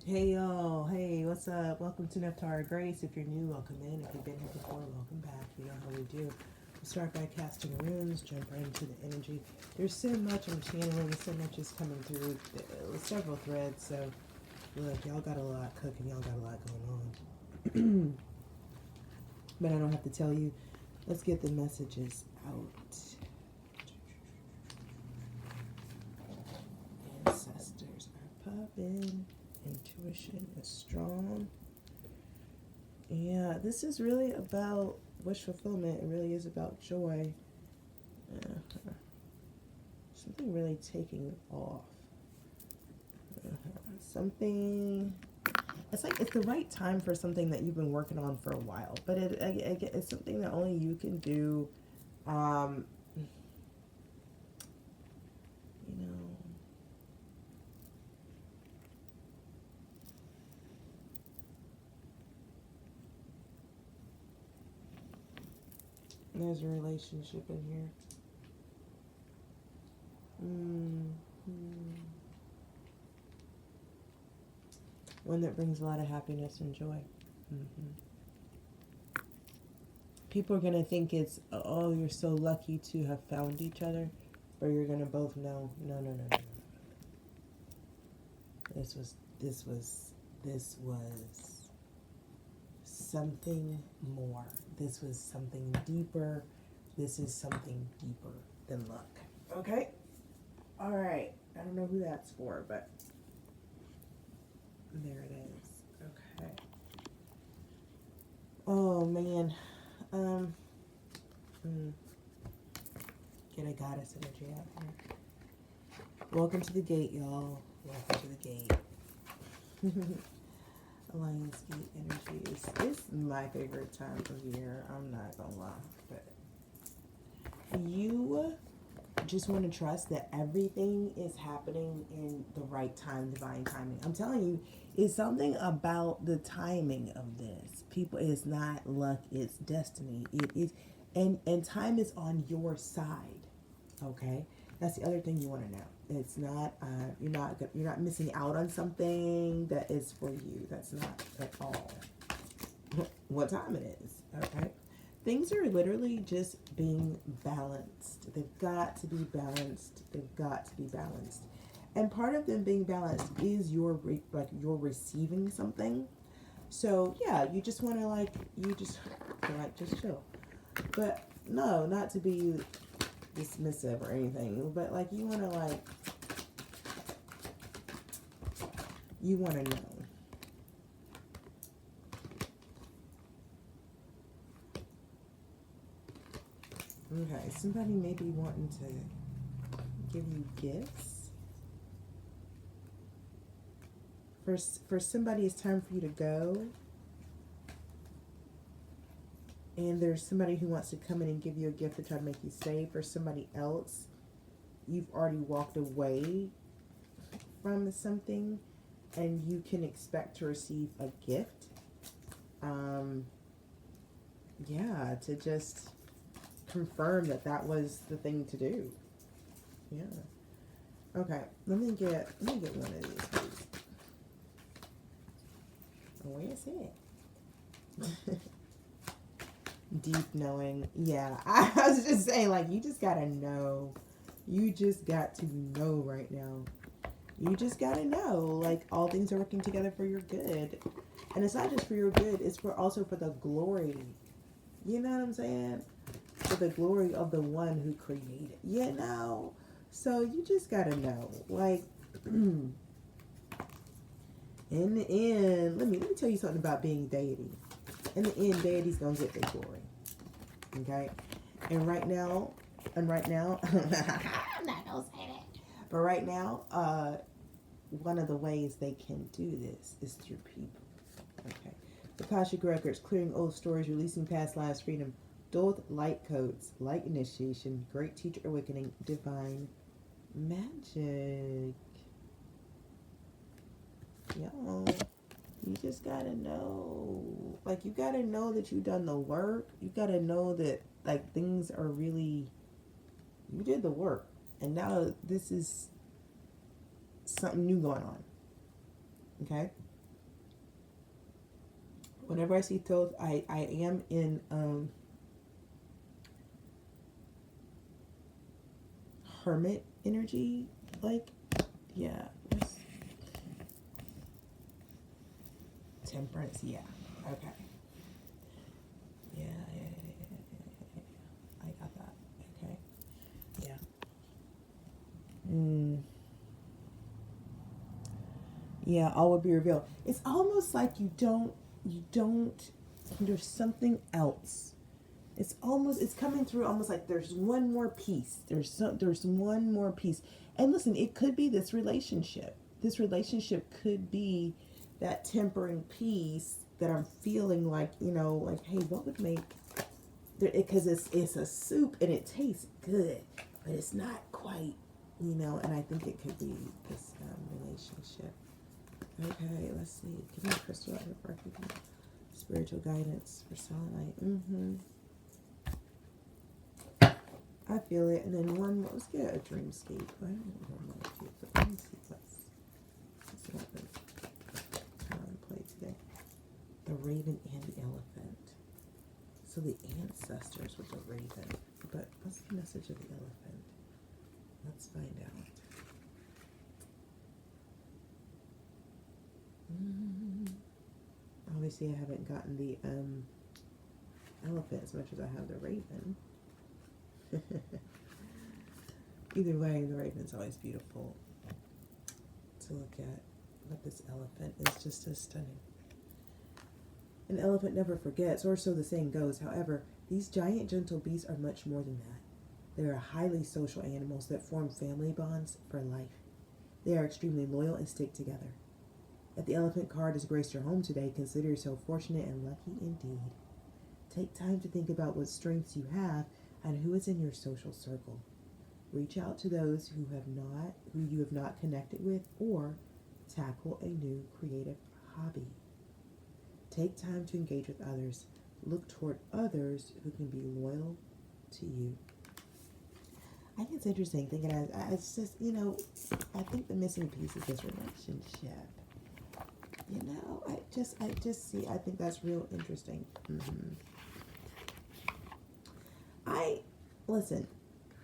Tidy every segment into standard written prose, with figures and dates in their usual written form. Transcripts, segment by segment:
Hey y'all, hey, what's up? Welcome to Nephtara Grace. If you're new, welcome in. If you've been here before, welcome back. You know how we do. We start by casting runes, jump right into the energy. There's so much I'm channeling, so much is coming through several threads. So, look, y'all got a lot cooking, y'all got a lot going on. But I don't have to tell you. Let's get the messages out. Ancestors are popping. Intuition is strong. Yeah, this is really about wish fulfillment. It really is about joy. Something really taking off. Something. It's like it's the right time for something that you've been working on for a while, but it's something that only you can do. You know. There's a relationship in here. One that brings a lot of happiness and joy. People are going to think it's, oh, you're so lucky to have found each other, but you're going to both know, no. This was something more. This was something deeper. This is something deeper than luck. Okay? All right. I don't know who that's for, but there it is. Okay. Oh, man. Get a goddess energy out here. Welcome to the gate, y'all. Welcome to the gate. Alliance gate energy is my favorite time of year. I'm not gonna lie, but you just want to trust that everything is happening in the right time, divine timing. I'm telling you, it's something about the timing of this. People, it's not luck, it's destiny. It is, and time is on your side. Okay, that's the other thing you want to know. It's not you're not missing out on something that is for you. That's not at all what time it is. Okay, things are literally just being balanced. They've got to be balanced. They've got to be balanced. And part of them being balanced is you're receiving something. So yeah, you just want to just chill. But no, not to be dismissive or anything, but you want to know. Okay, somebody may be wanting to give you gifts. For somebody, it's time for you to go. And there's somebody who wants to come in and give you a gift to try to make you stay. For somebody else, you've already walked away from something and you can expect to receive a gift. Yeah, to just confirm that was the thing to do. Yeah. Okay, let me get one of these, please. Where is it? Deep knowing. Yeah, I was just saying, you just gotta know. You just got to know right now. You just gotta know, all things are working together for your good. And it's not just for your good, it's also for the glory. You know what I'm saying? For the glory of the one who created. So you just gotta know. In the end, let me tell you something about being deity. In the end, deity's gonna get their glory. Okay? And right now, I'm not gonna say that. But right now, one of the ways they can do this is through people. Okay. The Akashic Records, clearing old stories, releasing past lives, freedom, Dothe light codes, light initiation, great teacher awakening, divine magic. Y'all, you just gotta know. You gotta know that you've done the work. You gotta know that, things are really, you did the work. And now this is something new going on. Okay? Whenever I see Thoth, I am in hermit energy. Like, yeah. Temperance, yeah. Okay. Yeah. I got that. Okay. Yeah. Yeah, all will be revealed. It's almost like you don't, there's something else. It's coming through almost like there's one more piece. There's one more piece. And listen, it could be this relationship. This relationship could be that tempering piece that I'm feeling like, like, hey, what would make, because it's a soup and it tastes good, but it's not quite, and I think it could be this relationship. Okay, let's see. Give me a crystal out here for spiritual guidance for selenite. I feel it. And then let's get a dreamscape. I don't know what I but let me see what's on play today. The raven and the elephant. So the ancestors with the raven. But what's the message of the elephant? Let's find out. Obviously, I haven't gotten the elephant as much as I have the raven. Either way, the raven's always beautiful to look at. But this elephant is just as stunning. An elephant never forgets, or so the saying goes. However, these giant gentle beasts are much more than that. They are highly social animals that form family bonds for life. They are extremely loyal and stick together. If the elephant card has graced your home today, consider yourself fortunate and lucky indeed. Take time to think about what strengths you have and who is in your social circle. Reach out to those who you have not connected with, or tackle a new creative hobby. Take time to engage with others. Look toward others who can be loyal to you. I think it's interesting thinking it's just, I think the missing piece is this relationship. I just see, I think that's real interesting. Listen,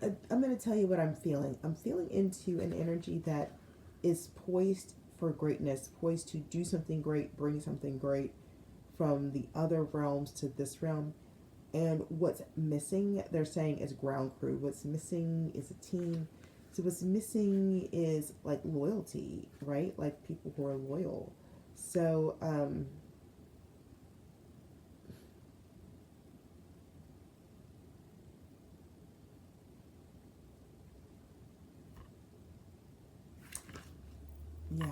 I'm going to tell you what I'm feeling. I'm feeling into an energy that is poised for greatness, poised to do something great, bring something great from the other realms to this realm. And what's missing, they're saying, is ground crew. What's missing is a team. So what's missing is like loyalty, right? Like people who are loyal. So, yeah,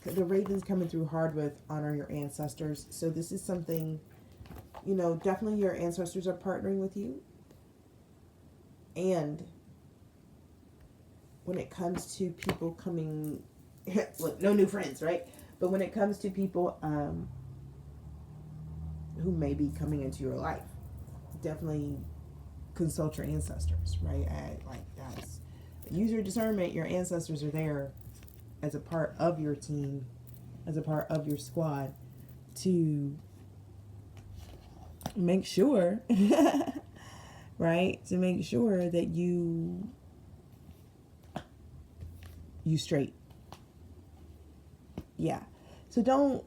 the raven's coming through hard with honor your ancestors. So this is something, definitely your ancestors are partnering with you. And when it comes to people coming, look, no new friends, right? But when it comes to people who may be coming into your life, definitely consult your ancestors, right? Guys, use your discernment. Your ancestors are there as a part of your team, as a part of your squad, to make sure, right? To make sure that you straight. Yeah. So don't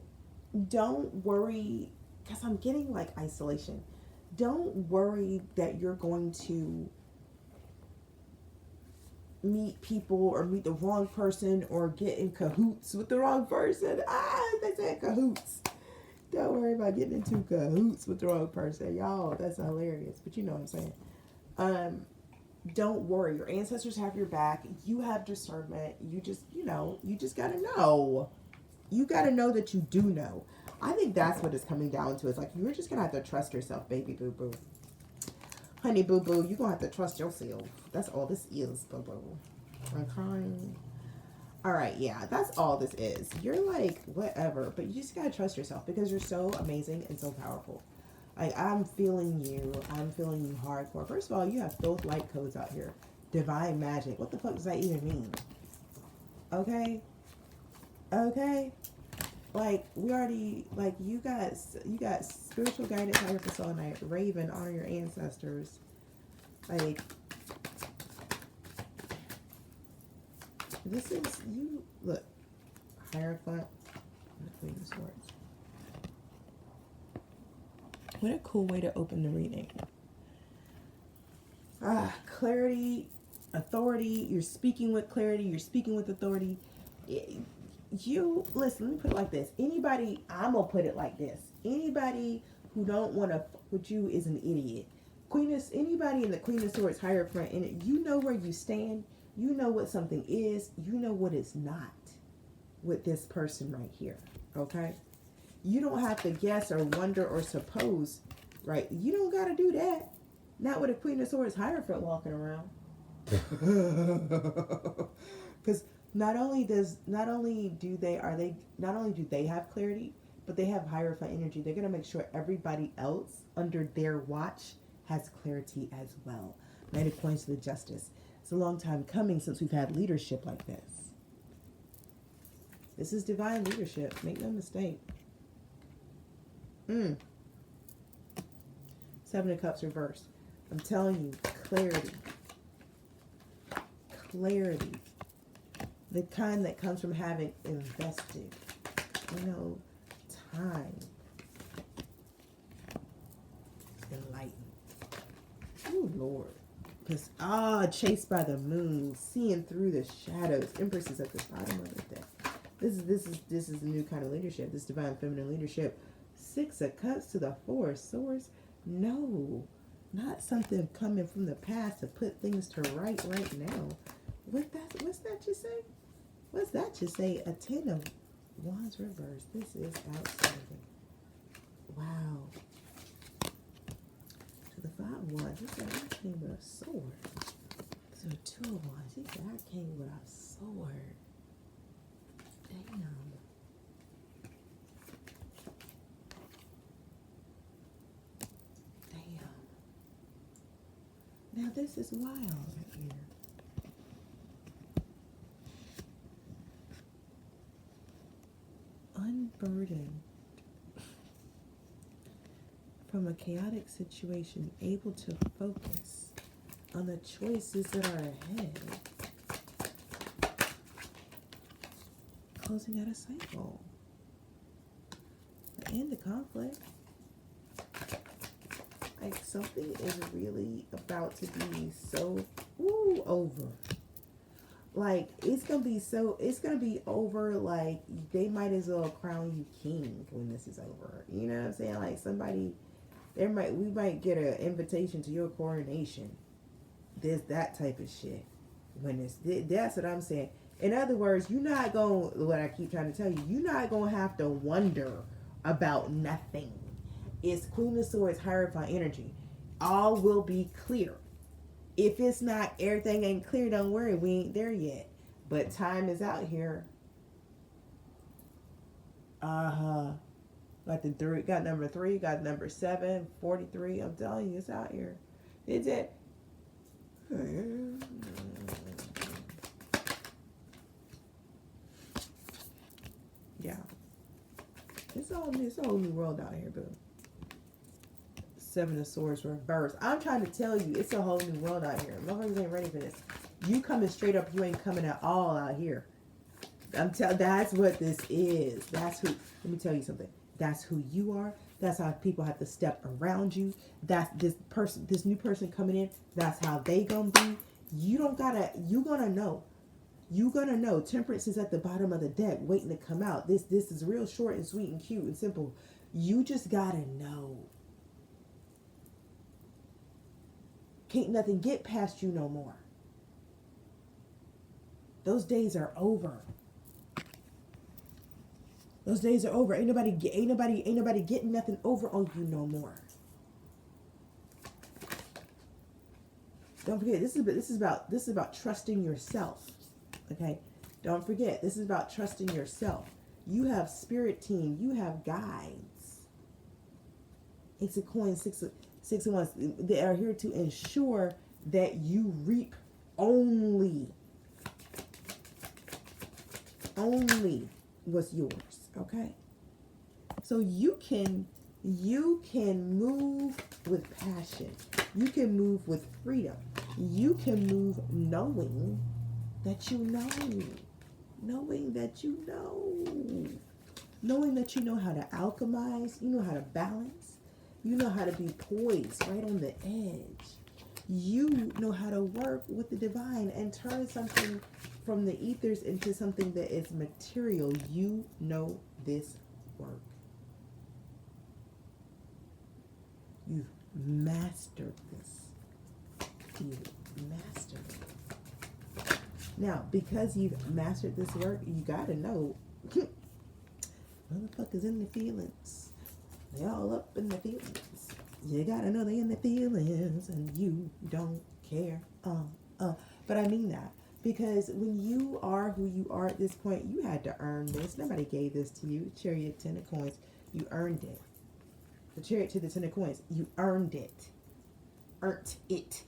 worry, because I'm getting like isolation. Don't worry that you're going to meet people or meet the wrong person or get in cahoots with the wrong person. They said cahoots. Don't worry about getting into cahoots with the wrong person. Y'all, that's hilarious. But you know what I'm saying. Don't worry. Your ancestors have your back. You have discernment. You just gotta know. You gotta know that you do know. I think that's what it's coming down to. It's like, you're just gonna have to trust yourself, baby boo-boo. Honey boo-boo, you're gonna have to trust yourself. That's all this is, boo-boo. I'm crying. Alright, yeah, that's all this is. You're like, whatever, but you just gotta trust yourself because you're so amazing and so powerful. Like, I'm feeling you hardcore. First of all, you have both light codes out here. Divine magic. What the fuck does that even mean? Okay? like we already like you got spiritual guidance, higher for soul night, Raven, honor your ancestors. Like this is you look, Hierophant and the Queen of Swords. What a cool way to open the reading. Clarity, authority, you're speaking with clarity, you're speaking with authority. You listen, let me put it like this. Anybody, I'm gonna put it like this. Anybody who don't want to fuck with you is an idiot. Anybody in the Queen of Swords Hierophant, and you know where you stand, you know what something is, you know what it's not with this person right here. Okay? You don't have to guess or wonder or suppose, right? You don't gotta do that. Not with a Queen of Swords Hierophant walking around. Because not only do they have clarity, but they have Hierophant energy. They're gonna make sure everybody else under their watch has clarity as well. Knight of Coins to the Justice. It's a long time coming since we've had leadership like this. This is divine leadership. Make no mistake. Seven of Cups reversed. I'm telling you, clarity. Clarity. The kind that comes from having invested, time. Enlightened. Oh, Lord. Because, chased by the moon, seeing through the shadows. Empress is at the bottom of the deck. This is a new kind of leadership. This divine feminine leadership. Six of Cups to the Four of Swords. No. Not something coming from the past to put things to right now. What's that you say? What's that you say? A Ten of Wands reversed. This is outstanding. Wow. To the Five of Wands. He said I came with a sword. So Two of Wands. He said I came with a sword. Damn. Now this is wild right here. Unburdened from a chaotic situation, able to focus on the choices that are ahead. Closing out a cycle. End the conflict. Like something is really about to be so over. Like it's gonna be over. Like they might as well crown you king when this is over. You know what I'm saying? Like we might get an invitation to your coronation. There's that type of shit. That's what I'm saying. In other words, you're not going. What I keep trying to tell you, you're not gonna have to wonder about nothing. It's Queen of Swords, Hierophant energy. All will be clear. If it's not, everything ain't clear, don't worry, we ain't there yet. But time is out here. Got number 3, got number 7, 43. I'm telling you, it's out here. Is it? Yeah. It's a whole new world out here, boo. Seven of Swords reversed. I'm trying to tell you, it's a whole new world out here. Motherfuckers ain't ready for this. You coming straight up, you ain't coming at all out here. That's what this is. That's who. Let me tell you something. That's who you are. That's how people have to step around you. That's this new person coming in. That's how they gonna be. You gonna know. You gonna know. Temperance is at the bottom of the deck, waiting to come out. This is real short and sweet and cute and simple. You just gotta know. Can't nothing get past you no more. Those days are over. Those days are over. Ain't nobody getting nothing over on you no more. Don't forget, this is about trusting yourself. Okay? Don't forget, this is about trusting yourself. You have spirit team. You have guides. Ace of Coins, Six of Wands. They are here to ensure that you reap only what's yours, okay? So you can move with passion. You can move with freedom. You can move knowing that you know. Knowing that you know. Knowing that you know how to alchemize, you know how to balance, you know how to be poised right on the edge. You know how to work with the divine and turn something from the ethers into something that is material. You know this work. You've mastered this. You've mastered it. Now, because you've mastered this work, you gotta know motherfuckers in the feelings. They all up in the feelings. You gotta know they in the feelings and you don't care. But I mean that. Because when you are who you are at this point, you had to earn this. Nobody gave this to you. Chariot, 10 of coins. You earned it. The chariot to the 10 of coins. You earned it. Earned it.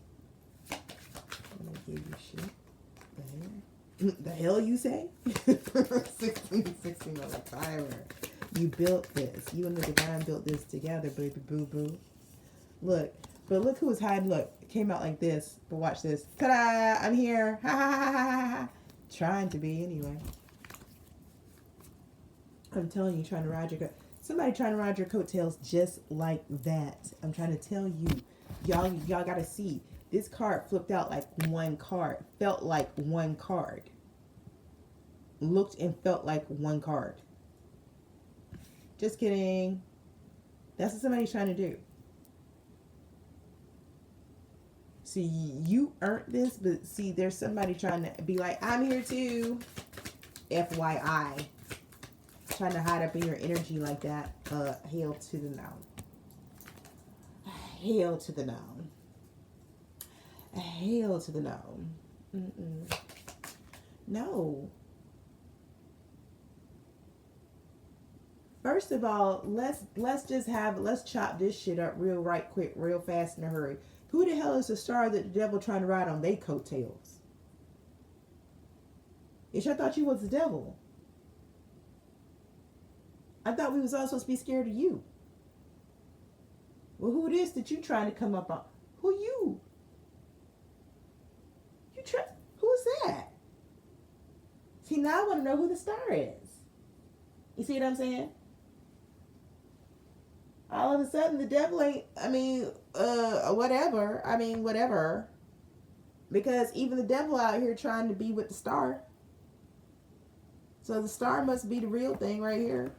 I'm gonna give you shit. The hell you say? 16 on the timer. You built this. You and the divine built this together, baby boo boo. Look, but look who was hiding. Look, it came out like this. But watch this. Ta-da! I'm here. Ha ha ha ha ha. Trying to be anyway. I'm telling you, trying to ride your somebody trying to ride your coattails just like that. I'm trying to tell you, y'all gotta see. This card flipped out like one card. Felt like one card. Looked and felt like one card. Just kidding. That's what somebody's trying to do. See, you earned this, but see, there's somebody trying to be like, I'm here too. FYI. Trying to hide up in your energy like that. Hail to the noun. Hail to the noun. Hail to the noun. No. First of all, let's chop this shit up real right quick, real fast in a hurry. Who the hell is the star that the devil trying to ride on they coattails? Ish, I thought you was the devil. I thought we was all supposed to be scared of you. Well, who it is that you trying to come up on? Who you? Who's that? See, now I want to know who the star is. You see what I'm saying? All of a sudden, the devil ain't, whatever. Because even the devil out here trying to be with the star. So the star must be the real thing right here.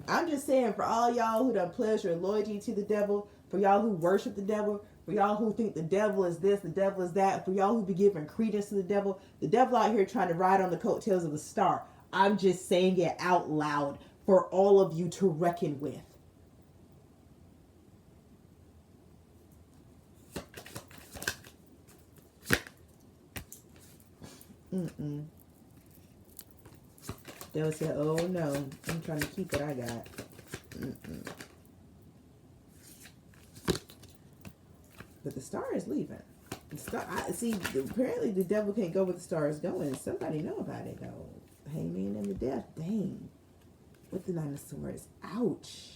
I'm just saying, for all y'all who done pledged your loyalty to the devil, for y'all who worship the devil, for y'all who think the devil is this, the devil is that, for y'all who be giving credence to the devil out here trying to ride on the coattails of the star. I'm just saying it out loud for all of you to reckon with. They would say, oh no, I'm trying to keep what I got. But the star is leaving. The star, apparently the devil can't go where the star is going. Somebody know about it though. Hangman and the death. Dang. With the 9 of Swords. Ouch.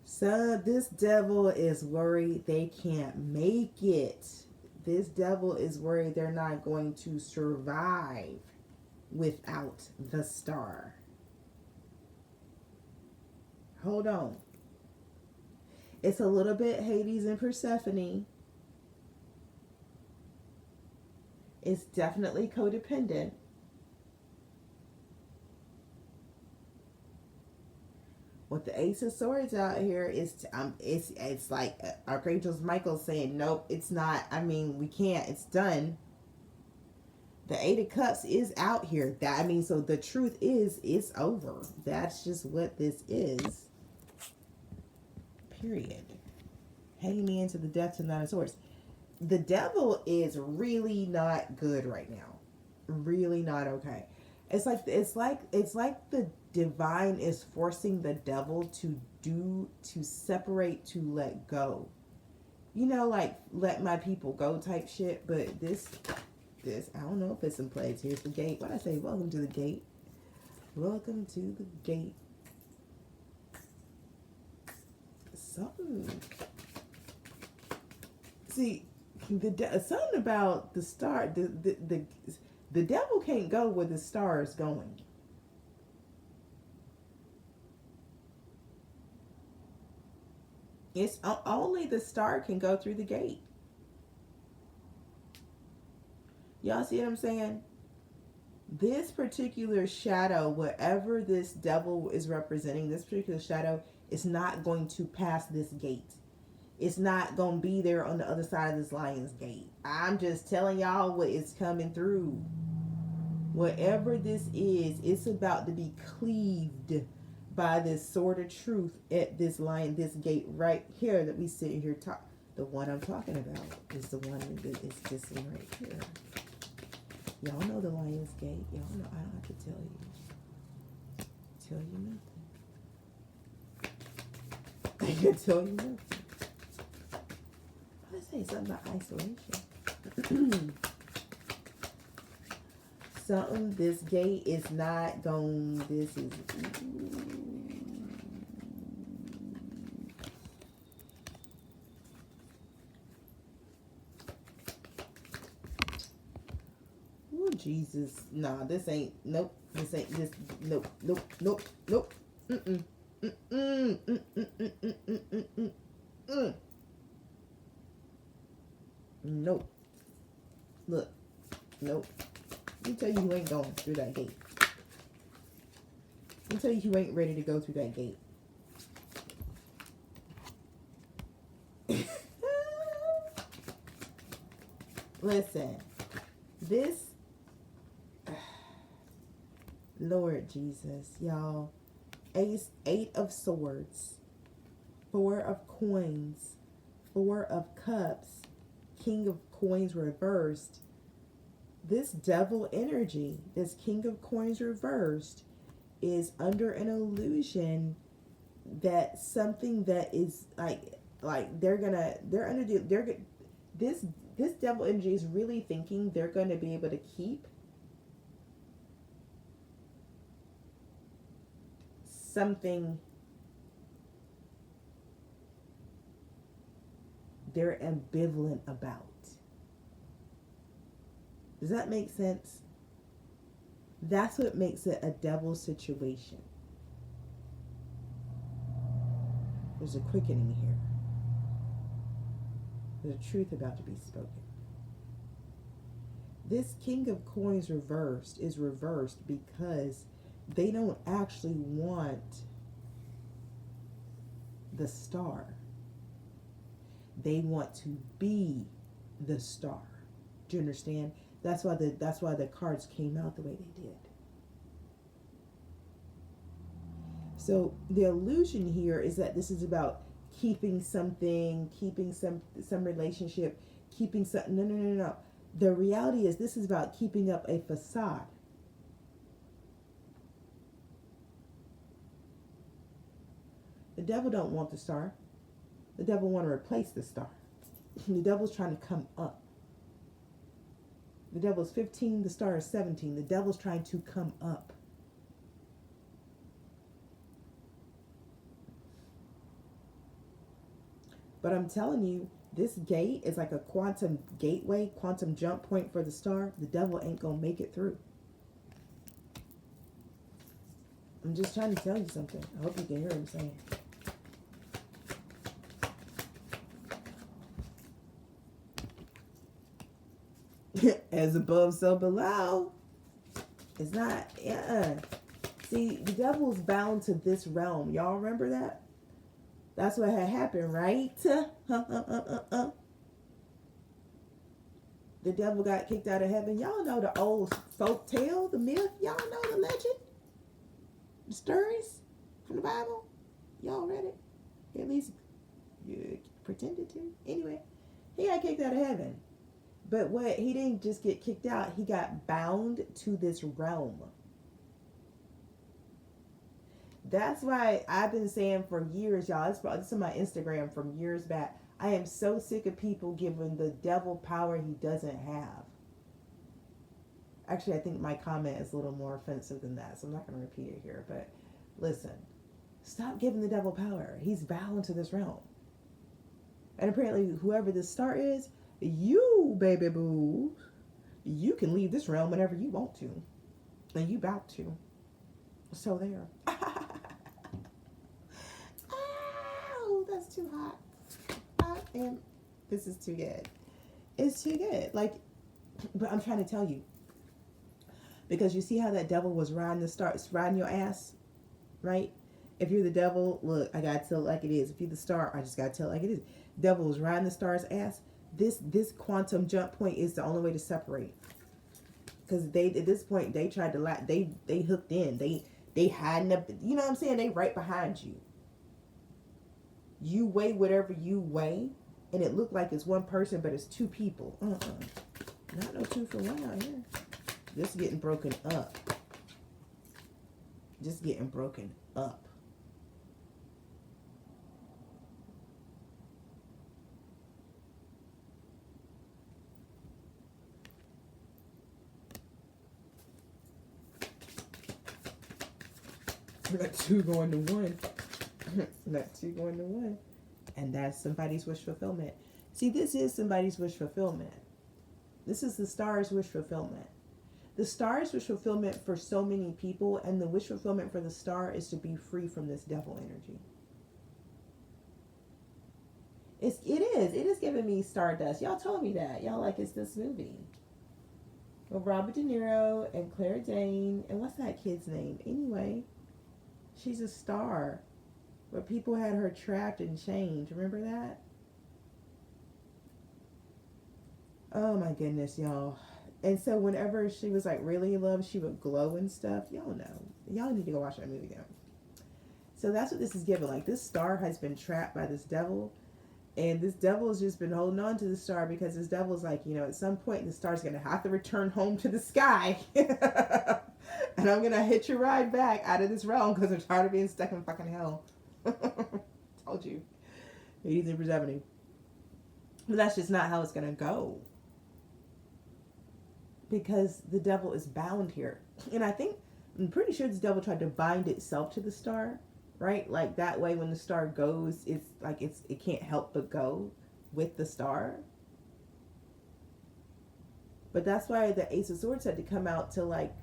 So this devil is worried they can't make it. This devil is worried they're not going to survive without the star. Hold on. It's a little bit Hades and Persephone. It's definitely codependent. With the Ace of Swords out here, it's like Archangels Michael saying, nope, it's not. I mean, we can't. It's done. The Eight of Cups is out here. So the truth is, it's over. That's just what this is. Period. Hanging me into the death to the 9 of Swords. The devil is really not good right now. Really not okay. It's like the divine is forcing the devil to separate, to let go. You know, like let my people go type shit. But this this. I don't know if it's some plagues. Here's the gate. What I say? Welcome to the gate. Welcome to the gate. Something. See, something about the star. The devil can't go where the star is going. It's only the star can go through the gate. Y'all see what I'm saying? This particular shadow, whatever this devil is representing, this particular shadow is not going to pass this gate. It's not going to be there on the other side of this lion's gate. I'm just telling y'all what is coming through. Whatever this is, it's about to be cleaved by this sword of truth at this lion, this gate right here that we sit here talk. The one I'm talking about is the one that is this one right here. Y'all know the lion's gate. Y'all know. I don't have to tell you. Tell you nothing. I can tell you nothing. Let's say something about isolation. Something, this gate is not going, this is, oh Jesus, nah, this ain't, nope, this ain't, this, nope, nope, nope, nope, nope, look, nope. Let me tell you who ain't going through that gate. Let me tell you who ain't ready to go through that gate. Listen, this, Lord Jesus, y'all, Eight of Swords, 4 of Coins, 4 of Cups, King of Coins reversed. This devil energy, this King of Coins reversed, is under an illusion that something that is this devil energy is really thinking they're going to be able to keep something they're ambivalent about. Does that make sense? That's what makes it a devil situation. There's a quickening here. There's a truth about to be spoken. This King of Coins reversed is reversed because they don't actually want the star. They want to be the star. Do you understand? That's why the cards came out the way they did. So the illusion here is that this is about keeping something, keeping some relationship, keeping something. No. The reality is this is about keeping up a facade. The devil don't want the star. The devil want to replace the star. The devil's trying to come up. The devil's 15, the star is 17. The devil's trying to come up. But I'm telling you, this gate is like a quantum gateway, quantum jump point for the star. The devil ain't going to make it through. I'm just trying to tell you something. I hope you can hear what I'm saying. As above, so below. It's not, See, the devil's bound to this realm. Y'all remember that? That's what had happened, right? The devil got kicked out of heaven. Y'all know the old folk tale, the myth. Y'all know the legend. The stories from the Bible. Y'all read it? At least you pretended to. Anyway, he got kicked out of heaven. But what, he didn't just get kicked out, he got bound to this realm. That's why I've been saying for years, y'all, this is on my Instagram from years back, I am so sick of people giving the devil power he doesn't have. Actually, I think my comment is a little more offensive than that, so I'm not going to repeat it here. But listen, stop giving the devil power. He's bound to this realm. And apparently, whoever this star is, you, baby boo, you can leave this realm whenever you want to. And you about to. So there. Ow, that's too hot. This is too good. It's too good. Like, but I'm trying to tell you. Because you see how that devil was riding your ass, right? If you're the devil, look, I gotta tell it like it is. If you're the star, I just gotta tell it like it is. Devil was riding the star's ass. This quantum jump point is the only way to separate. Because they, at this point, they tried to they hooked in. They hiding up. You know what I'm saying? They right behind you. You weigh whatever you weigh, and it looked like it's one person, but it's two people. Not no 2 for 1 out here. Just getting broken up. Just getting broken up. Not 2 going to 1. Not 2 going to 1. And that's somebody's wish fulfillment. See, this is somebody's wish fulfillment. This is the star's wish fulfillment. The star's wish fulfillment for so many people, and the wish fulfillment for the star is to be free from this devil energy. It is giving me Stardust. Y'all told me that. Y'all like it's this movie. With Robert De Niro and Claire Danes. And what's that kid's name? Anyway, she's a star. Where people had her trapped and chained. Remember that? Oh my goodness, y'all. And so whenever she was like really in love, she would glow and stuff. Y'all know. Y'all need to go watch that movie now. So that's what this is giving. Like, this star has been trapped by this devil. And this devil has just been holding on to the star because this devil's like, you know, at some point the star's going to have to return home to the sky. And I'm going to hitch a ride back out of this realm because I'm tired of being stuck in fucking hell. Told you. 80s and 70. But that's just not how it's going to go. Because the devil is bound here. And I'm pretty sure this devil tried to bind itself to the star, right? Like, that way when the star goes, it's like it can't help but go with the star. But that's why the Ace of Swords had to come out to like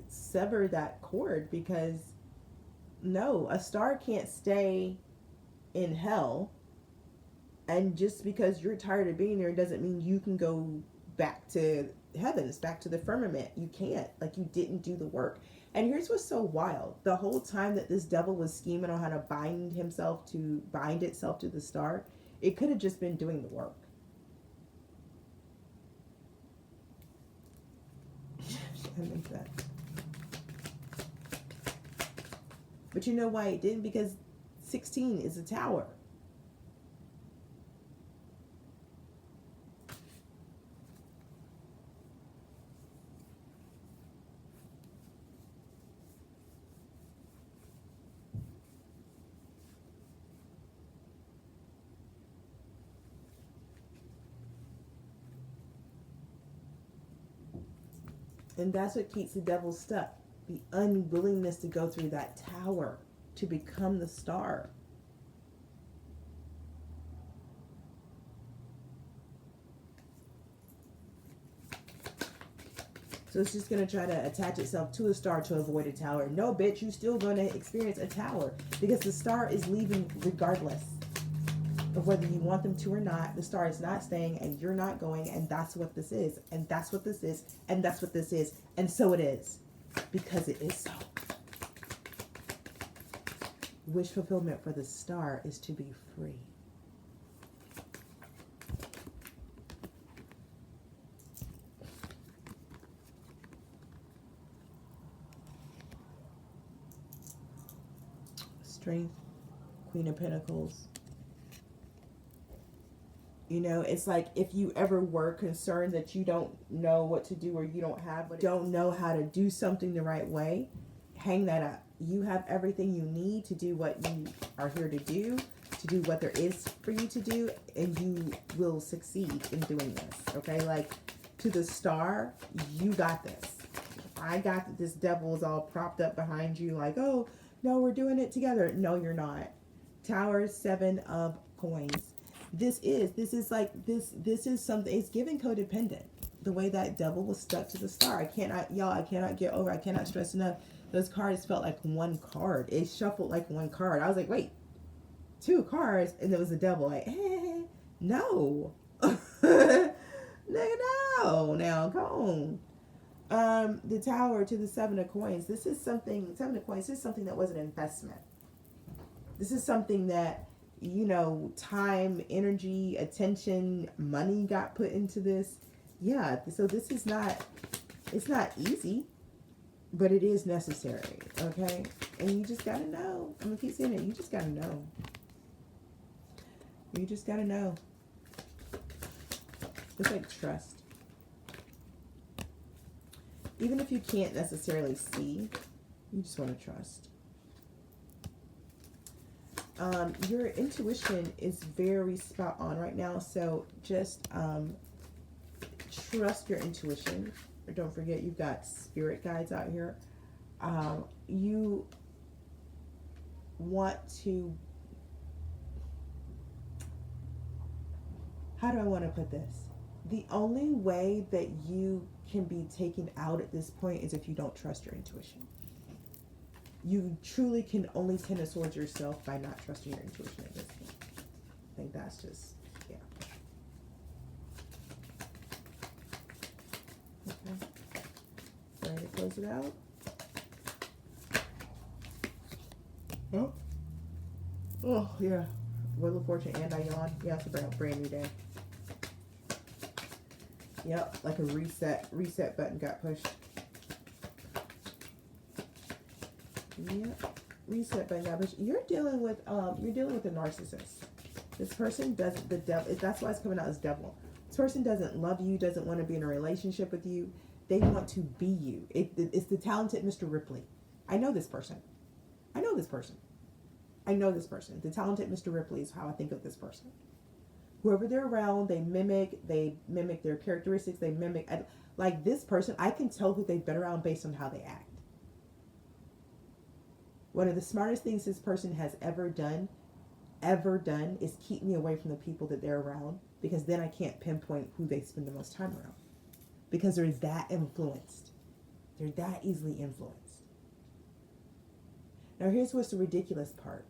sever that cord, because no, a star can't stay in hell. And just because you're tired of being there doesn't mean you can go back to heavens, back to the firmament. You can't. Like, you didn't do the work. And here's what's so wild. The whole time that this devil was scheming on how to bind itself to the star, it could have just been doing the work. I make that. But you know why it didn't? Because 16 is a tower. And that's what keeps the devil stuck. The unwillingness to go through that tower to become the star. So it's just going to try to attach itself to a star to avoid a tower. No, bitch, you're still going to experience a tower. Because the star is leaving regardless of whether you want them to or not. The star is not staying and you're not going, and that's what this is. And that's what this is. And that's what this is. And so it is. Because it is so. Wish fulfillment for the star is to be free. Strength, Queen of Pentacles. You know, it's like if you ever were concerned that you don't know what to do or you don't know how to do something the right way, hang that up. You have everything you need to do what you are here to do what there is for you to do, and you will succeed in doing this. Okay, like, to the star, you got this. I got that this devil is all propped up behind you like, oh, no, we're doing it together. No, you're not. Tower, 7 of coins. This is something, it's giving codependent. The way that devil was stuck to the star. I cannot get over, I cannot stress enough. Those cards felt like one card. It shuffled like one card. I was like, wait, 2 cards, and there was the devil. Like, hey, no. Nigga, no. Now, come on. The Tower to the 7 of coins. This is something, 7 of coins, this is something that was an investment. This is something that, you know, time, energy, attention, money got put into this. Yeah, so this is not, it's not easy, but it is necessary, okay? And you just gotta know. I'm gonna keep saying it. You just gotta know. You just gotta know. It's like trust. Even if you can't necessarily see, you just want to trust. Your intuition is very spot on right now, so just trust your intuition. Don't forget, you've got spirit guides out here. You want to, how do I want to put this? The only way that you can be taken out at this point is if you don't trust your intuition. You truly can only tend towards yourself by not trusting your intuition at this point. I think that's just, yeah. Okay. Ready to close it out? Oh. Oh, yeah. Wheel of Fortune and I yawn. Yeah, it's a brand new day. Yep, like a reset button got pushed. Yep, reset button got pushed. You're dealing with a narcissist. This person doesn't, the devil, that's why it's coming out as devil. This person doesn't love you, doesn't want to be in a relationship with you. They want to be you. It's the talented Mr. Ripley. I know this person. I know this person. The talented Mr. Ripley is how I think of this person. Whoever they're around, they mimic their characteristics, they mimic, like this person, I can tell who they've been around based on how they act. One of the smartest things this person has ever done is keep me away from the people that they're around, because then I can't pinpoint who they spend the most time around. Because they're that influenced. They're that easily influenced. Now here's what's the ridiculous part.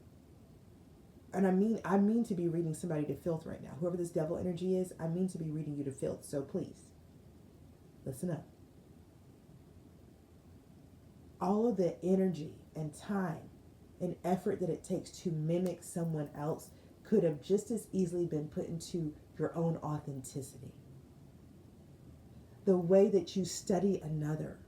And I mean to be reading somebody to filth right now. Whoever this devil energy is, I mean to be reading you to filth. So please, listen up. All of the energy and time and effort that it takes to mimic someone else could have just as easily been put into your own authenticity. The way that you study another,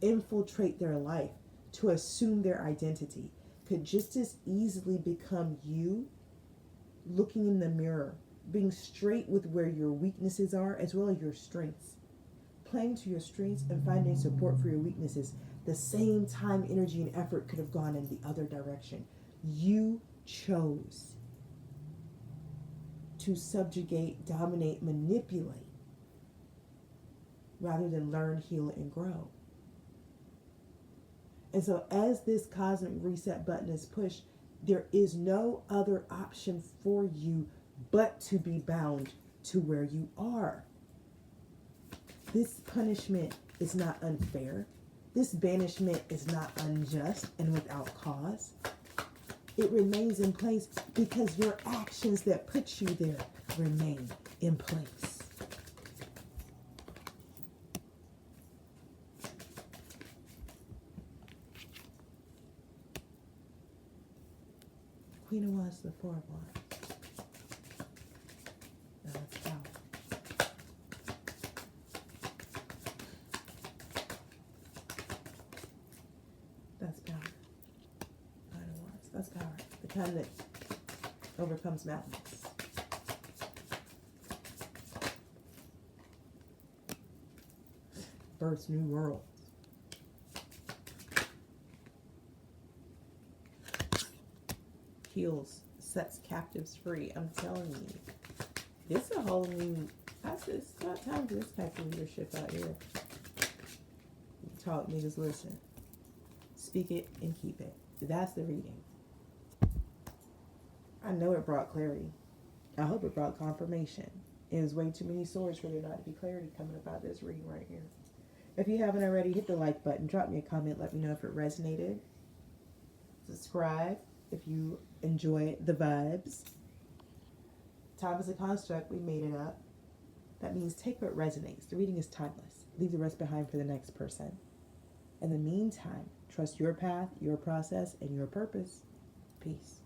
infiltrate their life to assume their identity, could just as easily become you looking in the mirror, being straight with where your weaknesses are as well as your strengths, playing to your strengths and finding support for your weaknesses. The same time, energy, and effort could have gone in the other direction. You chose to subjugate, dominate, manipulate rather than learn, heal, and grow. And so as this cosmic reset button is pushed, there is no other option for you but to be bound to where you are. This punishment is not unfair. This banishment is not unjust and without cause. It remains in place because your actions that put you there remain in place. Queen of Wands, the 4 of Wands. Now that's power. That's power. Nine of Wands. That's power. The kind that overcomes mountains. Births new worlds. Heals, sets captives free. I'm telling you, this is a whole new I said, it's about time for this type of leadership out here. Talk, niggas, listen. Speak it and keep it. That's the reading. I know it brought clarity. I hope it brought confirmation. It was way too many swords for there not to be clarity coming about this reading right here. If you haven't already, hit the like button. Drop me a comment. Let me know if it resonated. Subscribe if you enjoy the vibes. Time is a construct. We made it up. That means take what resonates. The reading is timeless. Leave the rest behind for the next person. In the meantime, trust your path, your process, and your purpose. Peace.